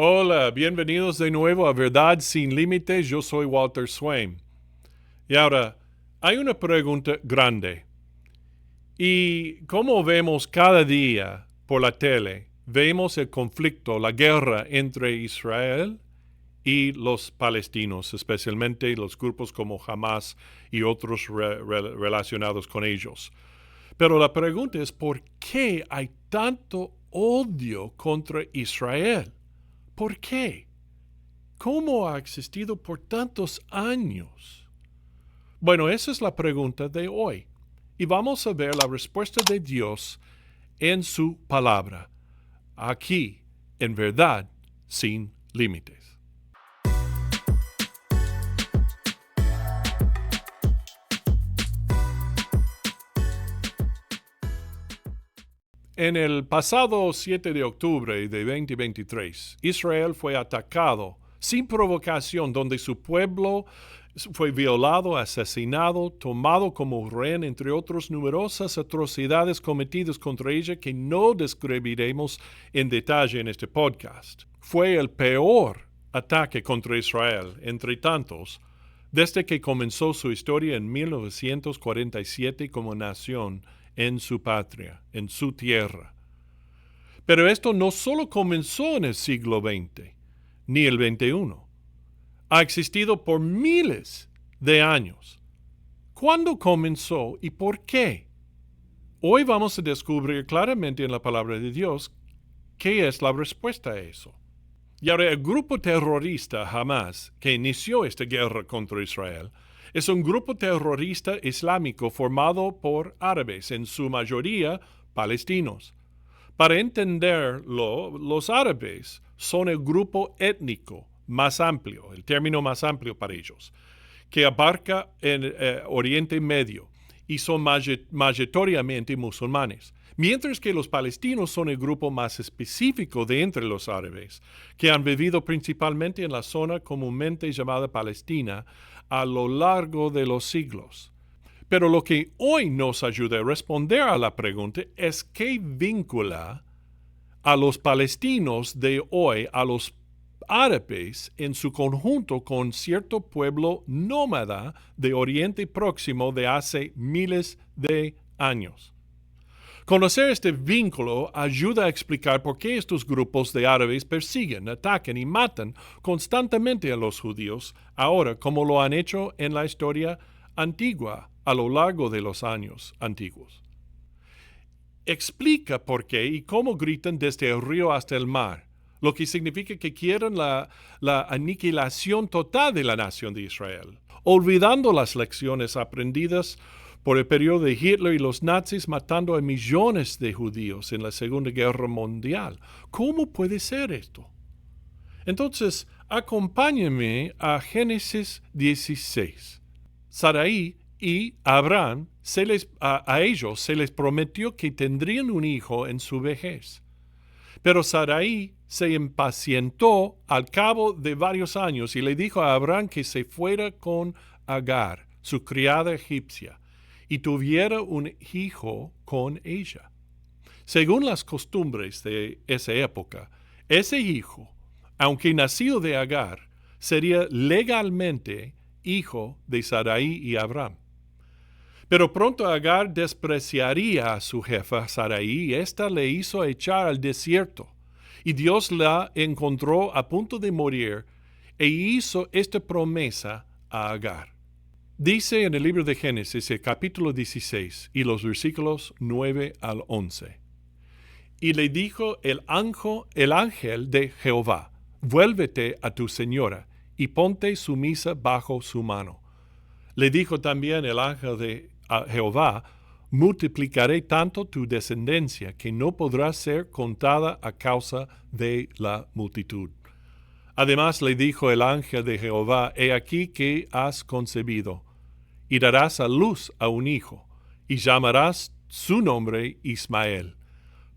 Hola, bienvenidos de nuevo a Verdad Sin Límites. Yo soy Walter Swain. Y ahora, hay una pregunta grande. Y como vemos cada día por la tele, vemos el conflicto, la guerra entre Israel y los palestinos, especialmente los grupos como Hamas y otros relacionados con ellos. Pero la pregunta es, ¿por qué hay tanto odio contra Israel? ¿Por qué? ¿Cómo ha existido por tantos años? Bueno, esa es la pregunta de hoy. Y vamos a ver la respuesta de Dios en su palabra, aquí, en Verdad Sin Límites. En el pasado 7 de octubre de 2023, Israel fue atacado sin provocación, donde su pueblo fue violado, asesinado, tomado como rehén, entre otras numerosas atrocidades cometidas contra ella que no describiremos en detalle en este podcast. Fue el peor ataque contra Israel, entre tantos, desde que comenzó su historia en 1947 como nación en su patria, en su tierra. Pero esto no solo comenzó en el siglo XX, ni el XXI. Ha existido por miles de años. ¿Cuándo comenzó y por qué? Hoy vamos a descubrir claramente en la palabra de Dios qué es la respuesta a eso. Y ahora, el grupo terrorista Hamas, que inició esta guerra contra Israel, es un grupo terrorista islámico formado por árabes, en su mayoría palestinos. Para entenderlo, los árabes son el grupo étnico más amplio, el término más amplio para ellos, que abarca el Oriente Medio y son mayoritariamente musulmanes. Mientras que los palestinos son el grupo más específico de entre los árabes, que han vivido principalmente en la zona comúnmente llamada Palestina a lo largo de los siglos. Pero lo que hoy nos ayuda a responder a la pregunta es qué vincula a los palestinos de hoy, a los árabes en su conjunto con cierto pueblo nómada de Oriente Próximo de hace miles de años. Conocer este vínculo ayuda a explicar por qué estos grupos de árabes persiguen, atacan y matan constantemente a los judíos, ahora como lo han hecho en la historia antigua a lo largo de los años antiguos. Explica por qué y cómo gritan desde el río hasta el mar, lo que significa que quieren la aniquilación total de la nación de Israel, olvidando las lecciones aprendidas por el periodo de Hitler y los nazis matando a millones de judíos en la Segunda Guerra Mundial. ¿Cómo puede ser esto? Entonces, acompáñenme a Génesis 16. Sarai y Abraham, a ellos se les prometió que tendrían un hijo en su vejez. Pero Sarai se impacientó al cabo de varios años y le dijo a Abraham que se fuera con Agar, su criada egipcia, y tuviera un hijo con ella. Según las costumbres de esa época, ese hijo, aunque nacido de Agar, sería legalmente hijo de Sarai y Abraham. Pero pronto Agar despreciaría a su jefa Sarai y ésta le hizo echar al desierto. Y Dios la encontró a punto de morir e hizo esta promesa a Agar. Dice en el libro de Génesis, el capítulo 16 y los versículos 9 al 11. Y le dijo el ángel de Jehová, vuélvete a tu señora y ponte sumisa bajo su mano. Le dijo también el ángel de Jehová, multiplicaré tanto tu descendencia que no podrá ser contada a causa de la multitud. Además le dijo el ángel de Jehová, he aquí que has concebido, y darás a luz a un hijo, y llamarás su nombre Ismael,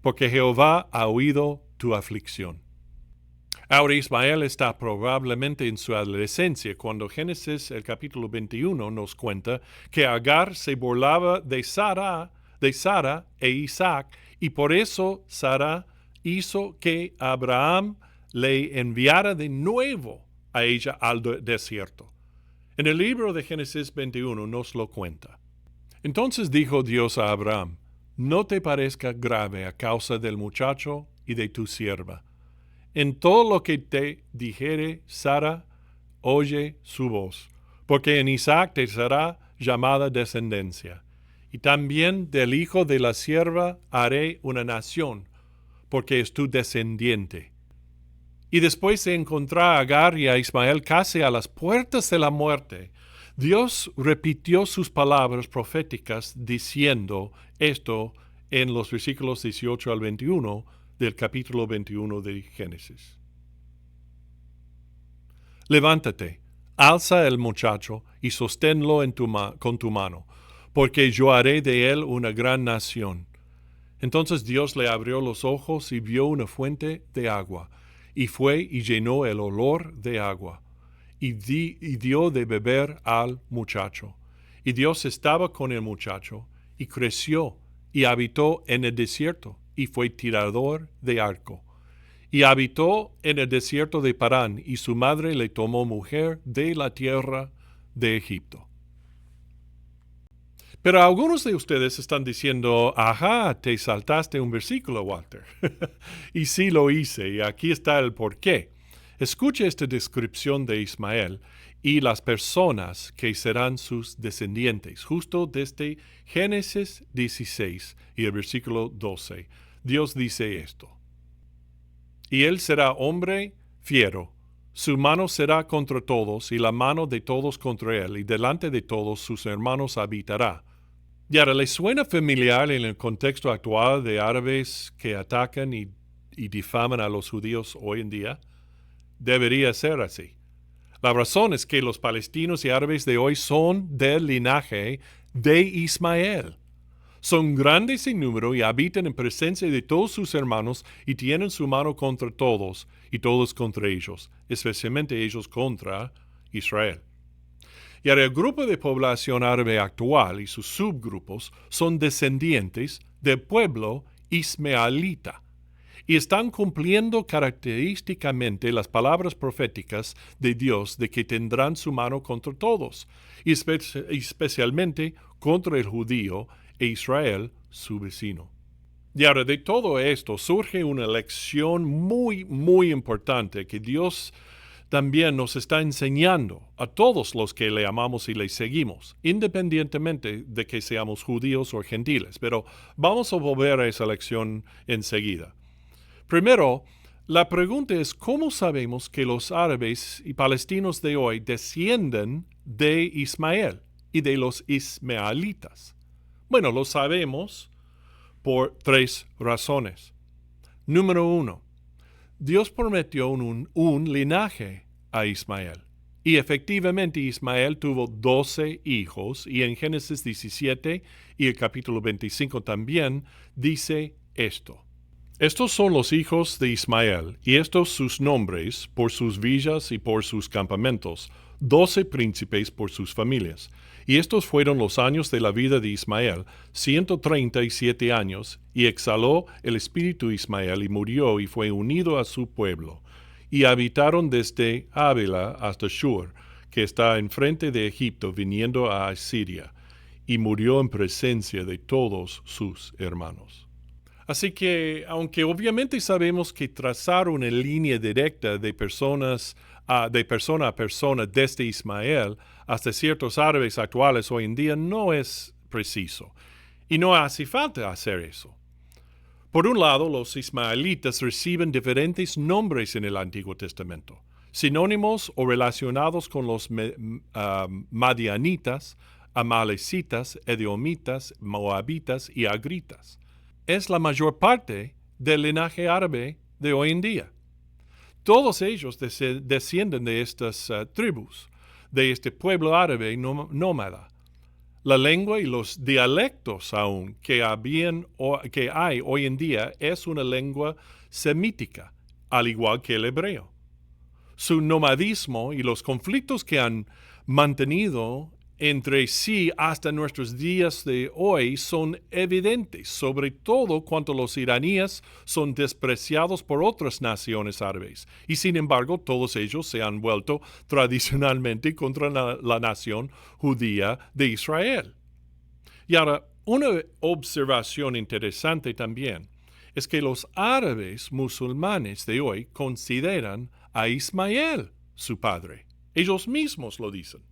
porque Jehová ha oído tu aflicción. Ahora Ismael está probablemente en su adolescencia cuando Génesis el capítulo 21 nos cuenta que Agar se burlaba de Sara e Isaac y por eso Sara hizo que Abraham le enviara de nuevo a ella al desierto. En el libro de Génesis 21 nos lo cuenta. Entonces dijo Dios a Abraham: no te parezca grave a causa del muchacho y de tu sierva. En todo lo que te dijere Sara, oye su voz, porque en Isaac te será llamada descendencia. Y también del hijo de la sierva haré una nación, porque es tu descendiente. Y después de encontrar a Agar y a Ismael casi a las puertas de la muerte, Dios repitió sus palabras proféticas diciendo esto en los versículos 18 al 21 del capítulo 21 de Génesis. Levántate, alza el muchacho y sosténlo con tu mano, porque yo haré de él una gran nación. Entonces Dios le abrió los ojos y vio una fuente de agua, y fue y llenó el olor de agua, y dio de beber al muchacho. Y Dios estaba con el muchacho, y creció, y habitó en el desierto, y fue tirador de arco. Y habitó en el desierto de Parán, y su madre le tomó mujer de la tierra de Egipto. Pero algunos de ustedes están diciendo: ajá, te saltaste un versículo, Walter. Y sí lo hice, y aquí está el porqué. Escuche esta descripción de Ismael y las personas que serán sus descendientes, justo desde Génesis 16 y el versículo 12. Dios dice esto: y él será hombre fiero, su mano será contra todos, y la mano de todos contra él, y delante de todos sus hermanos habitará. Y ahora, ¿le suena familiar en el contexto actual de árabes que atacan y difaman a los judíos hoy en día? Debería ser así. La razón es que los palestinos y árabes de hoy son del linaje de Ismael. Son grandes en número y habitan en presencia de todos sus hermanos y tienen su mano contra todos y todos contra ellos, especialmente ellos contra Israel. Y ahora el grupo de población árabe actual y sus subgrupos son descendientes del pueblo ismaelita y están cumpliendo característicamente las palabras proféticas de Dios de que tendrán su mano contra todos, y especialmente contra el judío e Israel, su vecino. Y ahora de todo esto surge una lección muy, muy importante que Dios también nos está enseñando a todos los que le amamos y le seguimos, independientemente de que seamos judíos o gentiles. Pero vamos a volver a esa lección enseguida. Primero, la pregunta es: ¿cómo sabemos que los árabes y palestinos de hoy descienden de Ismael y de los ismaelitas? Bueno, lo sabemos por tres razones. Número uno, Dios prometió un linaje a Ismael. Y efectivamente Ismael tuvo 12 hijos, y en Génesis 17 y el capítulo 25 también dice esto: estos son los hijos de Ismael, y estos sus nombres por sus villas y por sus campamentos, 12 príncipes por sus familias. Y estos fueron los años de la vida de Ismael, 137 años, y exhaló el espíritu Ismael, y murió, y fue unido a su pueblo. Y habitaron desde Ávila hasta Shur, que está enfrente de Egipto, viniendo a Asiria, y murió en presencia de todos sus hermanos. Así que, aunque obviamente sabemos que trazar una línea directa de persona a persona desde Ismael hasta ciertos árabes actuales hoy en día no es preciso, y no hace falta hacer eso. Por un lado, los ismaelitas reciben diferentes nombres en el Antiguo Testamento, sinónimos o relacionados con los madianitas, amalecitas, edomitas, moabitas y agritas. Es la mayor parte del linaje árabe de hoy en día. Todos ellos descienden de estas tribus, de este pueblo árabe nómada. La lengua y los dialectos aún que hay hoy en día es una lengua semítica, al igual que el hebreo. Su nomadismo y los conflictos que han mantenido entre sí hasta nuestros días de hoy son evidentes, sobre todo cuando los iraníes son despreciados por otras naciones árabes, y sin embargo todos ellos se han vuelto tradicionalmente contra la nación judía de Israel. Y ahora, una observación interesante también es que los árabes musulmanes de hoy consideran a Ismael su padre. Ellos mismos lo dicen.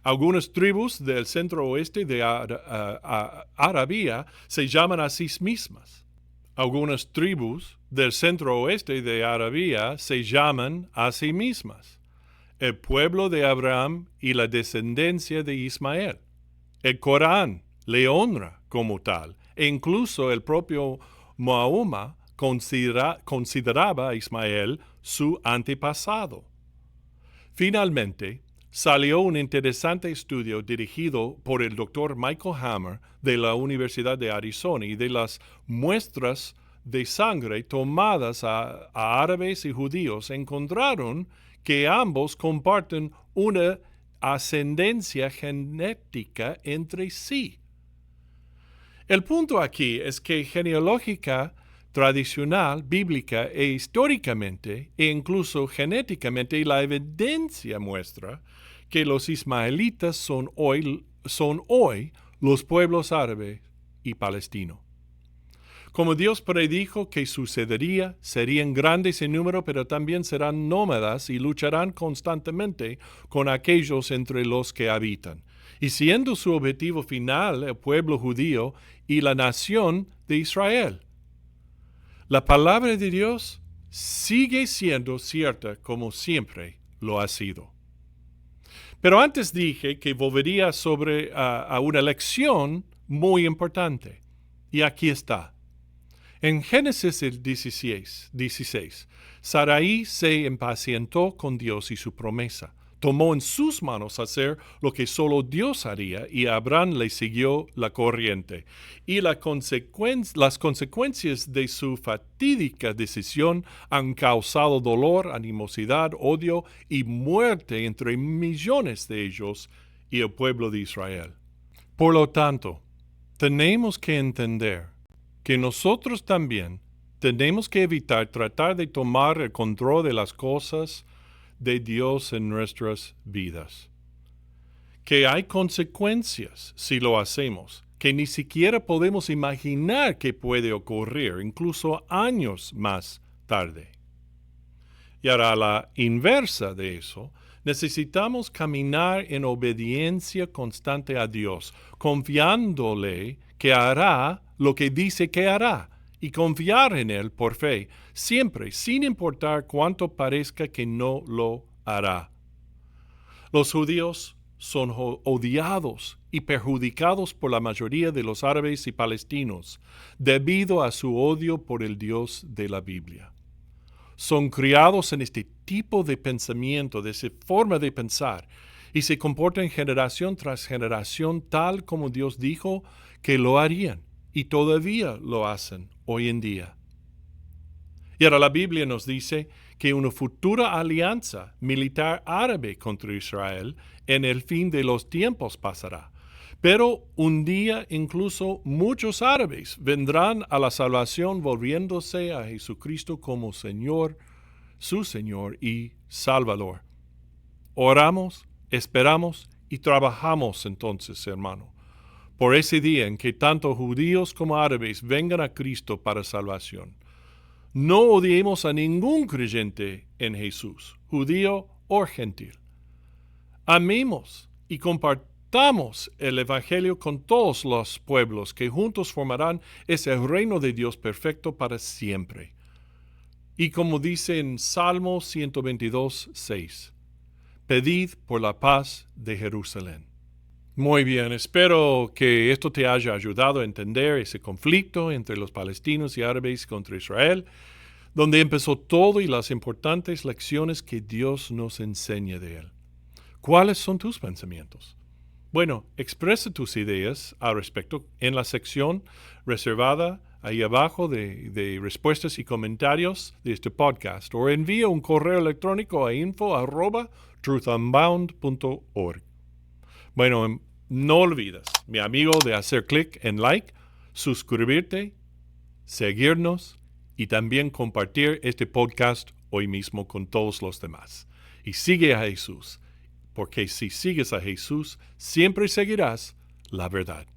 Algunas tribus del centro oeste de Arabia se llaman a sí mismas. Algunas tribus del centro oeste de Arabia se llaman a sí mismas el pueblo de Abraham y la descendencia de Ismael. El Corán le honra como tal, e incluso el propio Mahoma consideraba a Ismael su antepasado. Finalmente, salió un interesante estudio dirigido por el Dr. Michael Hammer de la Universidad de Arizona y de las muestras de sangre tomadas a árabes y judíos encontraron que ambos comparten una ascendencia genética entre sí. El punto aquí es que genealógica, tradicional, bíblica e históricamente, e incluso genéticamente, la evidencia muestra que los ismaelitas son hoy los pueblos árabes y palestinos. Como Dios predijo que sucedería, serían grandes en número, pero también serán nómadas y lucharán constantemente con aquellos entre los que habitan, y siendo su objetivo final el pueblo judío y la nación de Israel. La palabra de Dios sigue siendo cierta como siempre lo ha sido. Pero antes dije que volvería a una lección muy importante, y aquí está. En Génesis 16, Sarai se impacientó con Dios y su promesa. Tomó en sus manos hacer lo que solo Dios haría, y Abraham le siguió la corriente. Y las consecuencias de su fatídica decisión han causado dolor, animosidad, odio y muerte entre millones de ellos y el pueblo de Israel. Por lo tanto, tenemos que entender que nosotros también tenemos que evitar tratar de tomar el control de las cosas de Dios en nuestras vidas. Que hay consecuencias si lo hacemos, que ni siquiera podemos imaginar que puede ocurrir, incluso años más tarde. Y ahora, a la inversa de eso, necesitamos caminar en obediencia constante a Dios, confiándole que hará lo que dice que hará, y confiar en Él por fe, siempre, sin importar cuánto parezca que no lo hará. Los judíos son odiados y perjudicados por la mayoría de los árabes y palestinos, debido a su odio por el Dios de la Biblia. Son criados en este tipo de pensamiento, de esa forma de pensar, y se comportan generación tras generación tal como Dios dijo que lo harían, y todavía lo hacen hoy en día. Y ahora la Biblia nos dice que una futura alianza militar árabe contra Israel en el fin de los tiempos pasará. Pero un día incluso muchos árabes vendrán a la salvación volviéndose a Jesucristo como Señor, su Señor y Salvador. Oramos, esperamos y trabajamos entonces, hermano, por ese día en que tanto judíos como árabes vengan a Cristo para salvación. No odiemos a ningún creyente en Jesús, judío o gentil. Amemos y compartamos el Evangelio con todos los pueblos que juntos formarán ese reino de Dios perfecto para siempre. Y como dice en Salmo 122, 6, pedid por la paz de Jerusalén. Muy bien, espero que esto te haya ayudado a entender ese conflicto entre los palestinos y árabes contra Israel, donde empezó todo y las importantes lecciones que Dios nos enseña de él. ¿Cuáles son tus pensamientos? Bueno, expresa tus ideas al respecto en la sección reservada ahí abajo de respuestas y comentarios de este podcast, o envía un correo electrónico a info@truthunbound.org. Bueno, no olvides, mi amigo, de hacer clic en like, suscribirte, seguirnos y también compartir este podcast hoy mismo con todos los demás. Y sigue a Jesús, porque si sigues a Jesús, siempre seguirás la verdad.